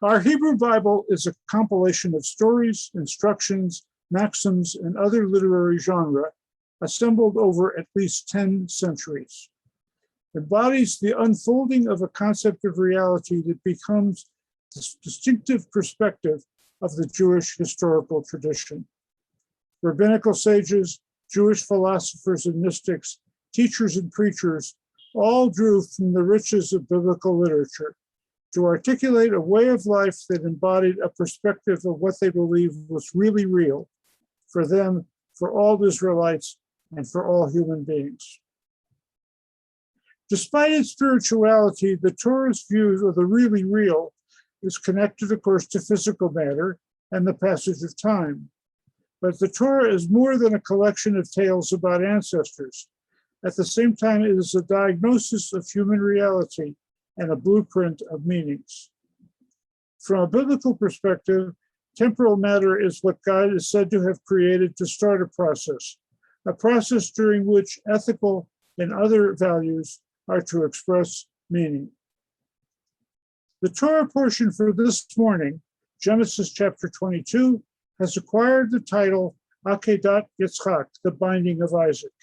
Our Hebrew Bible is a compilation of stories, instructions, maxims, and other literary genre assembled over at least 10 centuries. It embodies the unfolding of a concept of reality that becomes the distinctive perspective of the Jewish historical tradition. Rabbinical sages, Jewish philosophers and mystics, teachers and preachers all drew from the riches of biblical literature to articulate a way of life that embodied a perspective of what they believed was really real for them, for all Israelites, and for all human beings. Despite its spirituality, the Torah's view of the really real is connected, of course, to physical matter and the passage of time. But the Torah is more than a collection of tales about ancestors. At the same time, it is a diagnosis of human reality and a blueprint of meanings. From a biblical perspective, temporal matter is what God is said to have created to start a process during which ethical and other values are to express meaning. The Torah portion for this morning, Genesis chapter 22, has acquired the title Akedat Yitzchak, the binding of Isaac.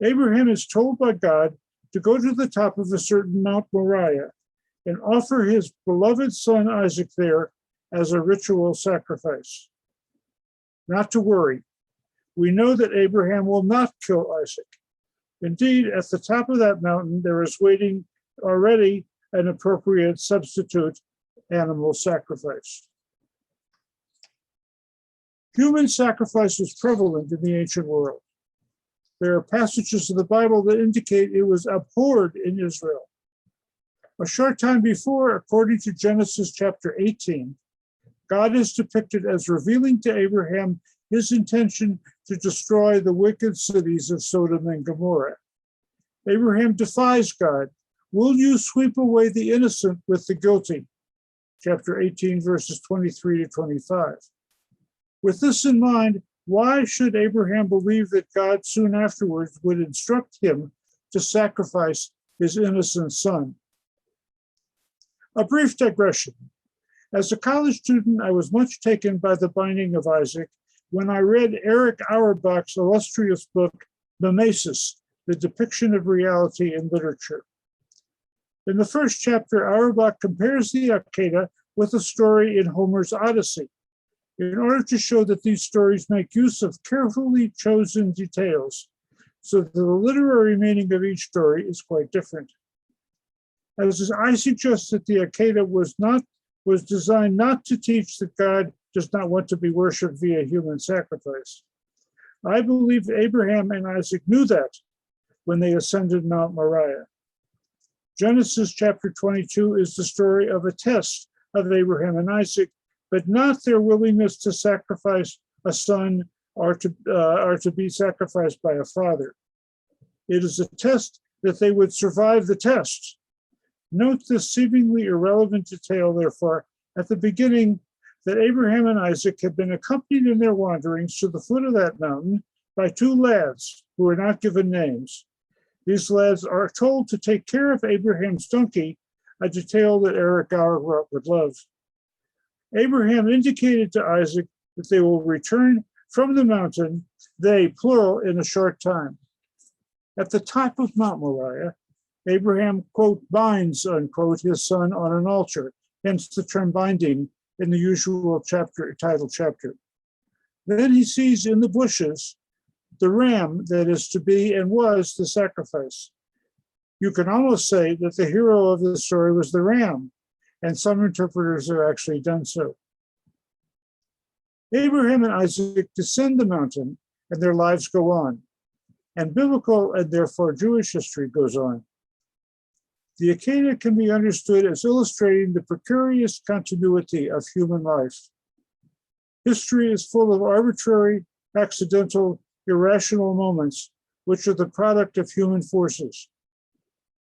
Abraham is told by God to go to the top of a certain Mount Moriah and offer his beloved son Isaac there as a ritual sacrifice. Not to worry, we know that Abraham will not kill Isaac. Indeed, at the top of that mountain, there is waiting already an appropriate substitute animal sacrifice. Human sacrifice was prevalent in the ancient world. There are passages of the Bible that indicate it was abhorred in Israel. A short time before, according to Genesis chapter 18, God is depicted as revealing to Abraham his intention to destroy the wicked cities of Sodom and Gomorrah. Abraham defies God. Will you sweep away the innocent with the guilty? Chapter 18, verses 23 to 25. With this in mind, why should Abraham believe that God soon afterwards would instruct him to sacrifice his innocent son? A brief digression. As a college student, I was much taken by the binding of Isaac when I read Eric Auerbach's illustrious book, Mimesis, the depiction of reality in literature. In the first chapter, Auerbach compares the Akedah with a story in Homer's Odyssey, in order to show that these stories make use of carefully chosen details, so that the literary meaning of each story is quite different. As I suggest that the Akedah was designed not to teach that God does not want to be worshipped via human sacrifice. I believe Abraham and Isaac knew that when they ascended Mount Moriah. Genesis chapter 22 is the story of a test of Abraham and Isaac, but not their willingness to sacrifice a son or to be sacrificed by a father. It is a test that they would survive the test. Note this seemingly irrelevant detail, therefore, at the beginning, that Abraham and Isaac had been accompanied in their wanderings to the foot of that mountain by two lads who are not given names. These lads are told to take care of Abraham's donkey, a detail that Eric Auerbach would love. Abraham indicated to Isaac that they will return from the mountain, they, plural, in a short time. At the top of Mount Moriah, Abraham, quote, binds, unquote, his son on an altar, hence the term binding in the usual title chapter. Then he sees in the bushes the ram that is to be and was the sacrifice. You can almost say that the hero of the story was the ram, and some interpreters have actually done so. Abraham and Isaac descend the mountain, and their lives go on, and biblical and therefore Jewish history goes on. The Akedah can be understood as illustrating the precarious continuity of human life. History is full of arbitrary, accidental, irrational moments, which are the product of human forces.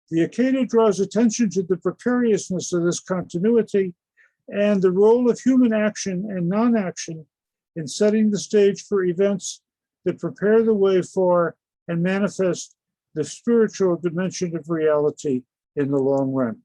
The Akedah draws attention to the precariousness of this continuity and the role of human action and non-action in setting the stage for events that prepare the way for and manifest the spiritual dimension of reality in the long run.